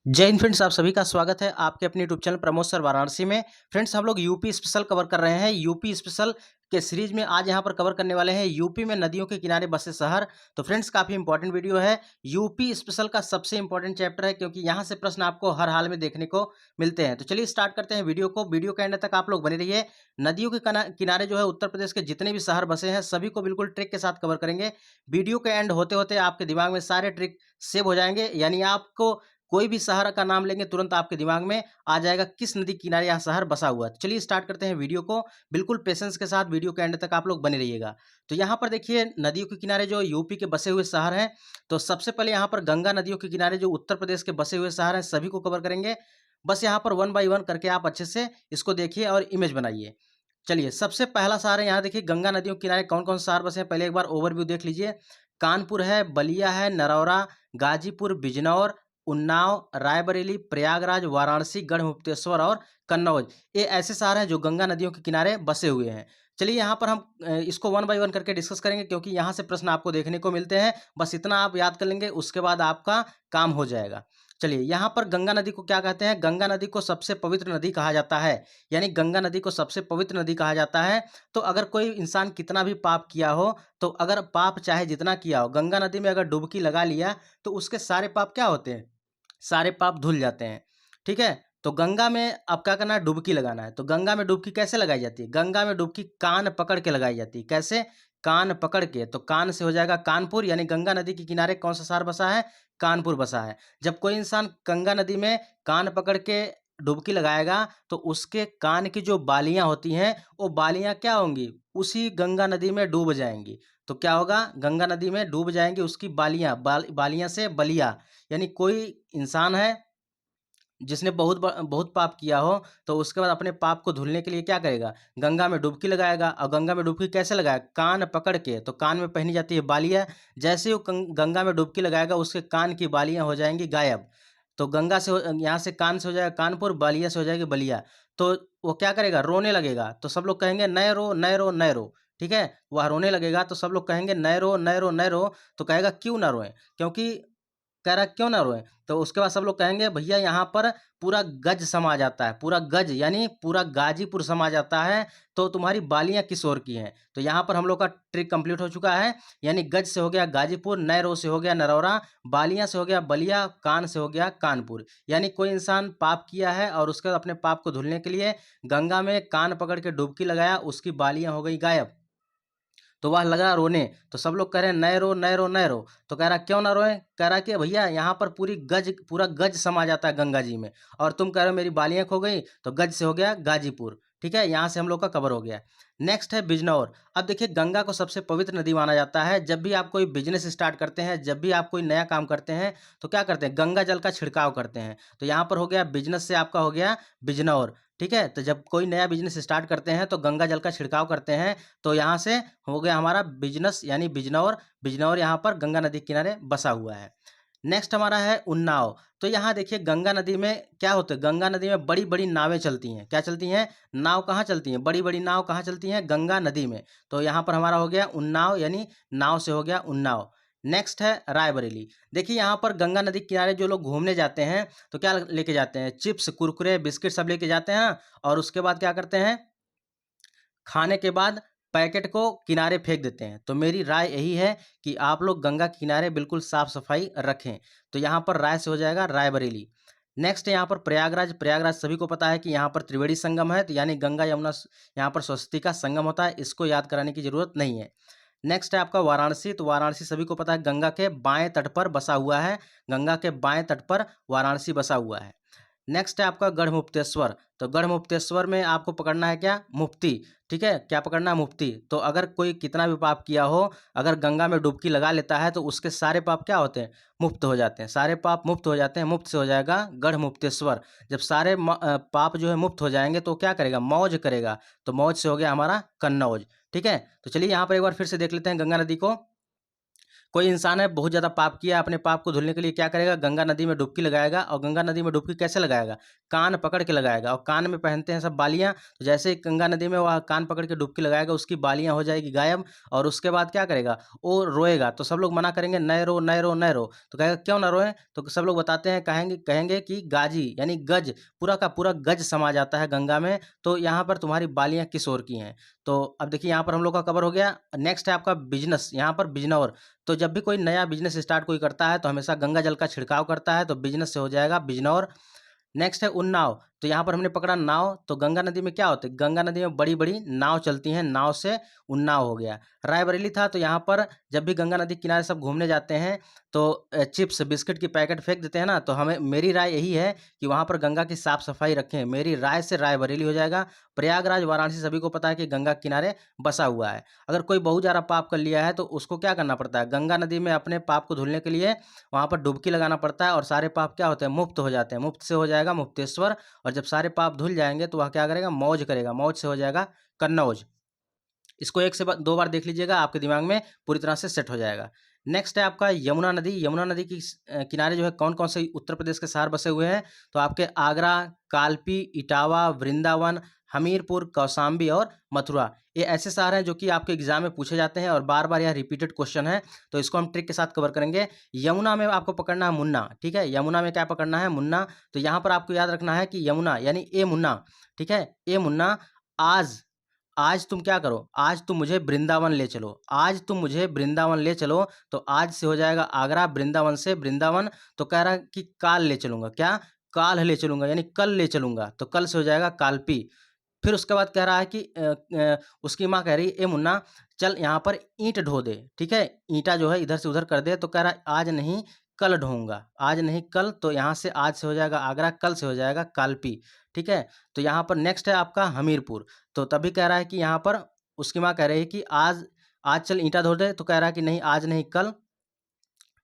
जय हिंद फ्रेंड्स, आप सभी का स्वागत है आपके अपने YouTube channel Pramod sir Varanasi में। फ्रेंड्स, हम लोग यूपी स्पेशल कवर कर रहे हैं। यूपी स्पेशल के सीरीज में आज यहाँ पर कवर करने वाले हैं यूपी में नदियों के किनारे बसे शहर। तो फ्रेंड्स, काफ़ी इंपॉर्टेंट वीडियो है। यूपी स्पेशल का सबसे इंपॉर्टेंट चैप्टर है क्योंकि यहाँ से प्रश्न आपको हर हाल में देखने को मिलते हैं। तो चलिए स्टार्ट करते हैं वीडियो को। वीडियो के एंड तक आप लोग बने रहिए। नदियों के किनारे जो है उत्तर प्रदेश के जितने भी शहर बसे हैं सभी को बिल्कुल ट्रिक के साथ कवर करेंगे। वीडियो के एंड होते होते आपके दिमाग में सारे ट्रिक सेव हो जाएंगे, यानी आपको कोई भी शहर का नाम लेंगे तुरंत आपके दिमाग में आ जाएगा किस नदी किनारे यह शहर बसा हुआ है। तो चलिए स्टार्ट करते हैं वीडियो को। बिल्कुल पेशेंस के साथ वीडियो के एंड तक आप लोग बने रहिएगा। तो यहाँ पर देखिए नदियों के किनारे जो यूपी के बसे हुए शहर हैं, तो सबसे पहले यहाँ पर गंगा नदियों के किनारे जो उत्तर प्रदेश के बसे हुए शहर हैं सभी को कवर करेंगे। बस यहाँ पर वन बाई वन करके आप अच्छे से इसको देखिए और इमेज बनाइए। चलिए सबसे पहला शहर है, यहाँ देखिए गंगा नदियों के किनारे कौन कौन से शहर बसे हैं पहले एक बार ओवरव्यू देख लीजिए। कानपुर है, बलिया है, नरौरा, गाजीपुर, बिजनौर, उन्नाव, रायबरेली, प्रयागराज, वाराणसी, गढ़मुक्तेश्वर और कन्नौज। ये ऐसे शहर हैं जो गंगा नदियों के किनारे बसे हुए हैं। चलिए यहाँ पर हम इसको वन बाय वन करके डिस्कस करेंगे क्योंकि यहाँ से प्रश्न आपको देखने को मिलते हैं। बस इतना आप याद कर लेंगे, उसके बाद आपका काम हो जाएगा। चलिए यहाँ पर गंगा नदी को क्या कहते हैं? गंगा नदी को सबसे पवित्र नदी कहा जाता है, यानी गंगा नदी को सबसे पवित्र नदी कहा जाता है। तो अगर कोई इंसान कितना भी पाप किया हो, तो अगर पाप चाहे जितना किया हो, गंगा नदी में अगर डुबकी लगा लिया तो उसके सारे पाप क्या होते हैं? सारे पाप धुल जाते हैं। ठीक है? तो गंगा में अब क्या करना है? डुबकी लगाना है। तो गंगा में डुबकी कैसे लगाई जाती है? गंगा में डुबकी कान पकड़ के लगाई जाती है। कैसे? कान पकड़ के। तो कान से हो जाएगा कानपुर, यानी गंगा नदी के किनारे कौन सा शहर बसा है? कानपुर बसा है। जब कोई इंसान गंगा नदी में कान पकड़ के डुबकी लगाएगा तो उसके कान की जो बालियाँ होती हैं, वो बालियाँ क्या होंगी? उसी गंगा नदी में डूब जाएँगी। तो क्या होगा? गंगा नदी में डूब जाएँगी उसकी बालियाँ, बालियाँ से बलिया। यानी कोई इंसान है जिसने बहुत पाप किया हो, तो उसके बाद अपने पाप को धुलने के लिए क्या करेगा? गंगा में डुबकी लगाएगा। और गंगा में डुबकी कैसे लगाएगा? कान पकड़ के। तो कान में पहनी जाती है बालियाँ। जैसे ही वो गंगा में डुबकी लगाएगा उसके कान की बालियाँ हो जाएंगी गायब। तो गंगा से यहाँ से कान से हो जाएगा कानपुर, बालिया से हो जाएगी बलिया। तो वो क्या करेगा? रोने लगेगा। तो सब लोग कहेंगे नए रो नए रो नए रो। ठीक है? वह रोने लगेगा तो सब लोग कहेंगे नए रो नए रो नए रो। तो कहेगा क्यों ना रोएं? क्योंकि कह रहा है क्यों ना रोएं? तो उसके बाद सब लोग कहेंगे भैया यहाँ पर पूरा गज समा जाता है, पूरा गज यानी पूरा गाजीपुर समा जाता है, तो तुम्हारी बालियाँ किस ओर की हैं? तो यहाँ पर हम लोग का ट्रिक कंप्लीट हो चुका है। यानी गज से हो गया गाजीपुर, नए रो से हो गया नरौरा, बालियाँ से हो गया बलिया, कान से हो गया कानपुर। यानी कोई इंसान पाप किया है और उसके बाद अपने पाप को धुलने के लिए गंगा में कान पकड़ के डुबकी लगाया, उसकी बालियाँ हो गई गायब। तो वह लगा रोने। तो सब लोग कह रहे हैं नए रो नए रो नए रो। तो कह रहा क्यों ना रोएं? कह रहा कि भैया यहाँ पर पूरा गज समा जाता है गंगा जी में, और तुम कह रहे हो मेरी बालियाँ खो गई। तो गज से हो गया गाजीपुर। ठीक है? यहाँ से हम लोग का कवर हो गया। नेक्स्ट है बिजनौर। अब देखिए गंगा को सबसे पवित्र नदी माना जाता है। जब भी आप कोई बिजनेस स्टार्ट करते हैं, जब भी आप कोई नया काम करते हैं, तो क्या करते हैं? गंगा जल का छिड़काव करते हैं। तो यहाँ पर हो गया बिजनेस से आपका हो गया बिजनौर। ठीक है? तो जब कोई नया बिजनेस स्टार्ट करते हैं तो गंगा जल का छिड़काव करते हैं। तो यहाँ से हो गया हमारा बिजनेस यानी बिजनौर। बिजनौर यहाँ पर गंगा नदी के किनारे बसा हुआ है। नेक्स्ट हमारा है उन्नाव। तो यहाँ देखिए गंगा नदी में क्या होता है? गंगा नदी में बड़ी-बड़ी नावें चलती हैं। क्या चलती हैं? नाव कहाँ चलती हैं? बड़ी-बड़ी नाव कहाँ चलती हैं? गंगा नदी में। तो यहाँ पर हमारा हो गया उन्नाव, यानी नाव से हो गया उन्नाव। नेक्स्ट है रायबरेली। देखिए यहाँ पर गंगा नदी के किनारे जो लोग घूमने जाते हैं तो क्या लेके जाते हैं? चिप्स, कुरकुरे, बिस्किट सब लेके जाते हैं, और उसके बाद क्या करते हैं? खाने के बाद पैकेट को किनारे फेंक देते हैं। तो मेरी राय यही है कि आप लोग गंगा के किनारे बिल्कुल साफ-सफाई रखें। तो यहाँ पर राय से हो जाएगा रायबरेली। नेक्स्ट है यहाँ पर प्रयागराज। प्रयागराज सभी को पता है कि यहाँ पर त्रिवेणी संगम है, तो यानी गंगा यमुना यहाँ पर सरस्वती का संगम होता है। इसको याद कराने की ज़रूरत नहीं है। नेक्स्ट है आपका वाराणसी। तो वाराणसी सभी को पता है गंगा के बाएँ तट पर बसा हुआ है। गंगा के बाएँ तट पर वाराणसी बसा हुआ है। नेक्स्ट है आपका गढ़मुक्तेश्वर। तो गढ़मुक्तेश्वर में आपको पकड़ना है क्या? मुफ्ती। ठीक है? क्या पकड़ना है? मुफ्ती। तो अगर कोई कितना भी पाप किया हो, अगर गंगा में डुबकी लगा लेता है तो उसके सारे पाप क्या होते हैं? मुक्त हो जाते हैं। सारे पाप मुक्त हो जाते हैं। मुक्त से हो जाएगा गढ़मुक्तेश्वर। जब सारे पाप जो है मुक्त हो जाएंगे तो क्या करेगा? मौज करेगा। तो मौज से हो गया हमारा कन्नौज। ठीक है? तो चलिए यहाँ पर एक बार फिर से देख लेते हैं गंगा नदी को। कोई इंसान है बहुत ज़्यादा पाप किया, अपने पाप को धुलने के लिए क्या करेगा, गंगा नदी में डुबकी लगाएगा। और गंगा नदी में डुबकी कैसे लगाएगा, कान पकड़ के लगाएगा। और कान में पहनते हैं सब बालियाँ, तो जैसे ही गंगा नदी में वह कान पकड़ के डुबकी लगाएगा, उसकी बालियाँ हो जाएगी गायब। और उसके बाद क्या करेगा, वो रोएगा। तो सब लोग मना करेंगे, नए रो नए रो नए रो। तो कहेगा क्यों ना रोएं, तो सब लोग बताते हैं, कहेंगे कहेंगे कि गाजी यानी गज, पूरा का पूरा गज समा जाता है गंगा में। तो यहाँ पर तुम्हारी बालियाँ किस ओर की हैं। तो अब देखिए यहाँ पर हम लोग का कवर हो गया। नेक्स्ट है आपका बिजनेस, यहाँ पर बिजनौर। तो जब भी कोई नया बिजनेस स्टार्ट कोई करता है तो हमेशा गंगा जल का छिड़काव करता है, तो बिजनेस से हो जाएगा बिजनौर। नेक्स्ट है उन्नाव। तो यहाँ पर हमने पकड़ा नाव। तो गंगा नदी में क्या होता है, गंगा नदी में बड़ी बड़ी नाव चलती हैं, नाव से उन्नाव हो गया। रायबरेली था। तो यहाँ पर जब भी गंगा नदी किनारे सब घूमने जाते हैं तो चिप्स बिस्किट की पैकेट फेंक देते हैं ना, तो हमें मेरी राय यही है कि वहाँ पर गंगा की साफ सफाई रखें। मेरी राय से रायबरेली हो जाएगा। प्रयागराज वाराणसी सभी को पता है कि गंगा किनारे बसा हुआ है। अगर कोई बहुत ज़्यादा पाप कर लिया है तो उसको क्या करना पड़ता है, गंगा नदी में अपने पाप को धुलने के लिए वहाँ पर डुबकी लगाना पड़ता है। और सारे पाप क्या होते हैं, मुक्त हो जाते हैं। मुक्त से हो जाएगा मुक्तेश्वर। और जब सारे पाप धुल जाएंगे तो वह क्या करेगा, मौज करेगा। मौज से हो जाएगा कन्नौज। इसको एक से दो बार देख लीजिएगा, आपके दिमाग में पूरी तरह से सेट हो जाएगा। नेक्स्ट है आपका यमुना नदी। यमुना नदी की किनारे जो है कौन कौन से उत्तर प्रदेश के शहर बसे हुए हैं, तो आपके आगरा, कालपी, इटावा, वृंदावन, हमीरपुर, कौशाम्बी और मथुरा। ये ऐसे शहर हैं जो कि आपके एग्जाम में पूछे जाते हैं और बार बार यह रिपीटेड क्वेश्चन है। तो इसको हम ट्रिक के साथ कवर करेंगे। यमुना में आपको पकड़ना है मुन्ना, ठीक है। यमुना में क्या पकड़ना है, मुन्ना। तो यहाँ पर आपको याद रखना है कि यमुना यानी ए मुन्ना, ठीक है। ए मुन्ना, आज आज तुम क्या करो, आज तुम मुझे वृंदावन ले चलो। आज तुम मुझे वृंदावन ले चलो। तो आज से हो जाएगा आगरा, वृंदावन से वृंदावन। तो कह रहा है कि काल ले चलूंगा, क्या, काल ले चलूंगा यानी कल ले चलूंगा। तो कल से हो जाएगा कालपी। फिर उसके बाद कह रहा है कि उसकी माँ कह रही है, ए मुन्ना चल यहाँ पर ईंट ढो दे, ठीक है। ईंटा जो है इधर से उधर कर दे। तो कह रहा है आज नहीं कल ढोऊंगा, आज नहीं कल। तो यहाँ से आज से हो जाएगा आगरा, कल से हो जाएगा कालपी, ठीक है। तो यहाँ पर नेक्स्ट है आपका हमीरपुर। तो तभी कह रहा है कि यहाँ पर उसकी माँ कह रही है कि आज आज चल ईंटा धो दे। तो कह रहा है कि नहीं आज नहीं कल।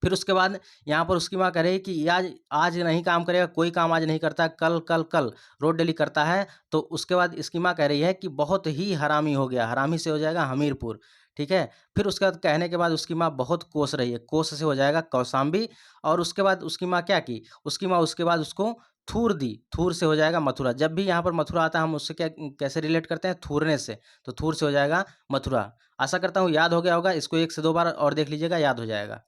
फिर उसके बाद यहाँ पर उसकी माँ कह रही है कि आज आज नहीं काम करेगा, कोई काम आज नहीं करता, कल कल कल रोज डेली करता है। तो उसके बाद इसकी माँ कह रही है कि बहुत ही हरामी हो गया। हरामी से हो जाएगा हमीरपुर, ठीक है। फिर उसके बाद कहने के बाद उसकी माँ बहुत कोस रही है। कोस से हो जाएगा कौशाम्बी। और उसके बाद उसकी माँ क्या की, उसकी माँ उसके बाद उसको थूर दी। थूर से हो जाएगा मथुरा। जब भी यहाँ पर मथुरा आता है हम उससे क्या कैसे रिलेट करते हैं, थूरने से। तो थूर से हो जाएगा मथुरा। आशा करता हूँ याद हो गया होगा। इसको एक से दो बार और देख लीजिएगा, याद हो जाएगा।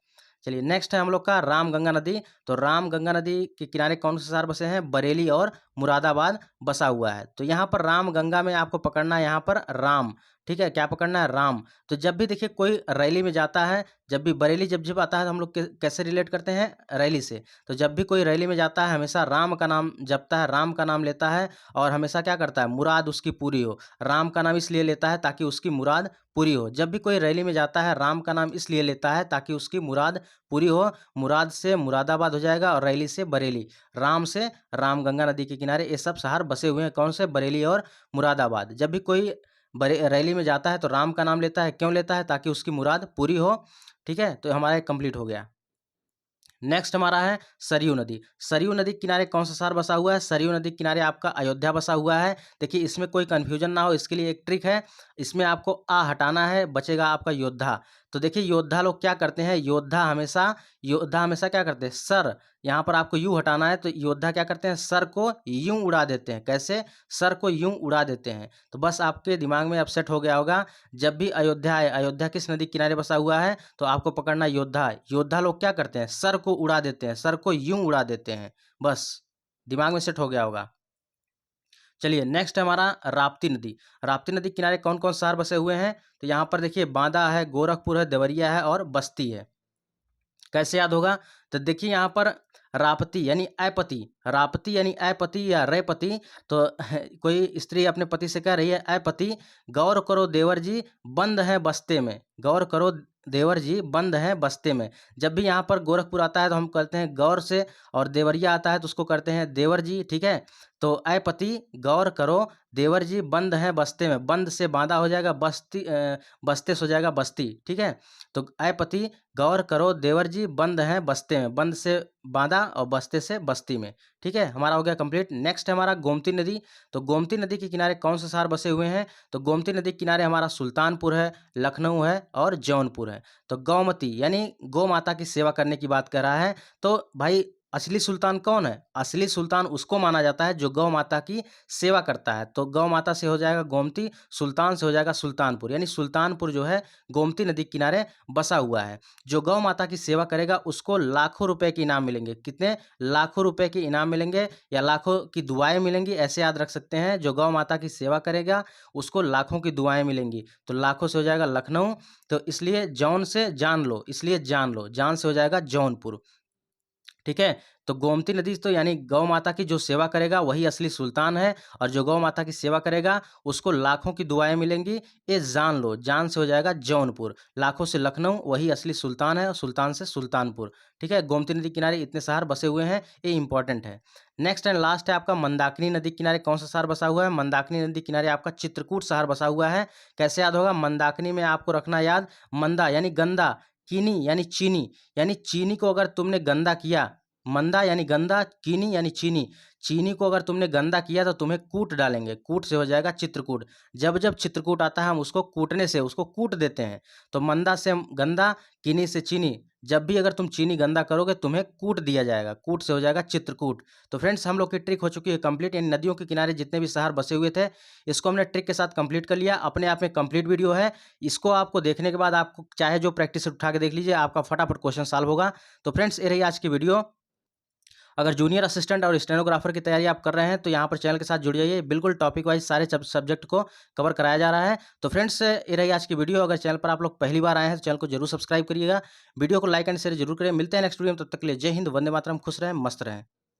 चलिए नेक्स्ट है हम लोग का राम गंगा नदी। तो राम गंगा नदी के किनारे कौन से शहर बसे हैं, बरेली और मुरादाबाद बसा हुआ है। तो यहाँ पर राम गंगा में आपको पकड़ना है यहाँ पर राम, ठीक है। क्या पकड़ना है, राम। तो जब भी देखिए कोई रैली में जाता है, जब भी बरेली जब जब आता है तो हम लोग कैसे रिलेट करते हैं, रैली से। तो जब भी कोई रैली में जाता है हमेशा राम का नाम जपता है, राम का नाम लेता है। और हमेशा क्या करता है, मुराद उसकी पूरी हो। राम का नाम इसलिए लेता है ताकि उसकी मुराद पूरी हो। जब भी कोई रैली में जाता है राम का नाम इसलिए लेता है ताकि उसकी मुराद पूरी हो। मुराद से मुरादाबाद हो जाएगा और रैली से बरेली। राम से राम गंगा नदी के किनारे ये सब शहर बसे हुए हैं, कौन से, बरेली और मुरादाबाद। जब भी कोई रैली में जाता है तो राम का नाम लेता है, क्यों लेता है, ताकि उसकी मुराद पूरी हो, ठीक है। तो हमारा कंप्लीट हो गया। नेक्स्ट हमारा है सरयू नदी। सरयू नदी के किनारे कौन सा शहर बसा हुआ है, सरयू नदी के किनारे आपका अयोध्या बसा हुआ है। देखिए इसमें कोई कंफ्यूजन ना हो इसके लिए एक ट्रिक है। इसमें आपको आ हटाना है, बचेगा आपका योद्धा। तो देखिए योद्धा लोग क्या करते हैं, योद्धा हमेशा क्या करते हैं, सर। यहाँ पर आपको यू हटाना है। तो योद्धा क्या करते हैं, सर को यूं उड़ा देते हैं। कैसे, सर को यूं उड़ा देते हैं। तो बस आपके दिमाग में अब सेट हो गया होगा। जब भी अयोध्या है, अयोध्या किस नदी के किनारे बसा हुआ है, तो आपको पकड़ना योद्धा। योद्धा लोग क्या करते हैं, सर को उड़ा देते हैं, सर को यूं उड़ा देते हैं। बस दिमाग में सेट हो गया होगा। चलिए नेक्स्ट है हमारा राप्ती नदी। राप्ती नदी के किनारे कौन कौन शहर बसे हुए हैं, तो यहाँ पर देखिए बांदा है, गोरखपुर है, देवरिया है और बस्ती है। कैसे याद होगा, तो देखिए यहाँ पर रापति यानी अपति, रापति यानी अपति या रेपति। तो कोई स्त्री अपने पति से कह रही है, अपति गौर करो देवर जी बंद है बस्ते में। गौर करो देवर जी बंद है बस्ते में। जब भी यहाँ पर गोरखपुर आता है तो हम कहते हैं गौर से, और देवरिया आता है तो उसको करते हैं देवर जी, ठीक है। तो ऐ पति गौर करो देवर जी बंद है बस्ते में, बंद से बांदा हो जाएगा बस्ती, बस्ते से हो जाएगा बस्ती, ठीक है। तो ऐ पति गौर करो देवर जी बंद है बस्ते में, बंद से बांदा और बस्ते से बस्ती में, ठीक है। हमारा हो गया कंप्लीट। नेक्स्ट है हमारा गोमती नदी। तो गोमती नदी के किनारे कौन से शहर बसे हुए हैं? तो गोमती नदी के किनारे हमारा सुल्तानपुर है, लखनऊ है और जौनपुर है। तो गौमती यानी गौ माता की सेवा करने की बात कर रहा है। तो भाई असली सुल्तान कौन है? असली सुल्तान उसको माना जाता है जो गौ माता की सेवा करता है। तो गौ माता से हो जाएगा गोमती, सुल्तान से हो जाएगा सुल्तानपुर, यानी सुल्तानपुर जो है गोमती नदी के किनारे बसा हुआ है। जो गौ माता की सेवा करेगा उसको लाखों रुपए के इनाम मिलेंगे। कितने? लाखों रुपए के इनाम मिलेंगे या लाखों की दुआएं मिलेंगी, ऐसे याद रख सकते हैं। जो गौ माता की सेवा करेगा उसको लाखों की दुआएं मिलेंगी। तो लाखों से हो जाएगा लखनऊ, तो इसलिए जौन से जान लो, इसलिए जान लो, जान से हो जाएगा जौनपुर, ठीक है। तो गोमती नदी तो यानी गौ माता की जो सेवा करेगा वही असली सुल्तान है, और जो गौ माता की सेवा करेगा उसको लाखों की दुआएं मिलेंगी। ये जान लो, जान से हो जाएगा जौनपुर, लाखों से लखनऊ, वही असली सुल्तान है, और सुल्तान से सुल्तानपुर, ठीक है। गोमती नदी किनारे इतने शहर बसे हुए हैं, ये इंपॉर्टेंट है। नेक्स्ट एंड लास्ट है आपका मंदाकिनी नदी किनारे कौन सा शहर बसा हुआ है? मंदाकिनी नदी किनारे आपका चित्रकूट शहर बसा हुआ है। कैसे याद होगा? मंदाकिनी में आपको रखना याद, मंदा यानी गंदा, कीनी यानी चीनी, यानी चीनी को अगर तुमने गंदा किया, मंदा यानी गंदा, कीनी यानी चीनी, चीनी को अगर तुमने गंदा किया तो तुम्हें कूट डालेंगे, कूट से हो जाएगा चित्रकूट। जब जब चित्रकूट आता है हम उसको कूटने से उसको कूट देते हैं। तो मंदा से गंदा, कीनी से चीनी, जब भी अगर तुम चीनी गंदा करोगे तुम्हें कूट दिया जाएगा, कूट से हो जाएगा चित्रकूट। तो फ्रेंड्स हम लोग की ट्रिक हो चुकी है कंप्लीट। इन नदियों के किनारे जितने भी शहर बसे हुए थे इसको हमने ट्रिक के साथ कंप्लीट कर लिया। अपने आप में कंप्लीट वीडियो है, इसको आपको देखने के बाद आपको चाहे जो प्रैक्टिस उठा के देख लीजिए, आपका फटाफट क्वेश्चन सॉल्व होगा। तो फ्रेंड्स ये रही आज की वीडियो। अगर जूनियर असिस्टेंट और स्टेनोग्राफर की तैयारी आप कर रहे हैं तो यहाँ पर चैनल के साथ जुड़ जाइए, बिल्कुल टॉपिक वाइज सारे सब्जेक्ट को कवर कराया जा रहा है। तो फ्रेंड्स ये रही आज की वीडियो। अगर चैनल पर आप लोग पहली बार आए हैं तो चैनल को जरूर सब्सक्राइब करिएगा, वीडियो को लाइक एंड शेयर जरूर करें। मिलते हैं नेक्स्ट वीडियो में, तब तक के लिए जय हिंद, वंदे मातरम, खुश रहें, मस्त रहें।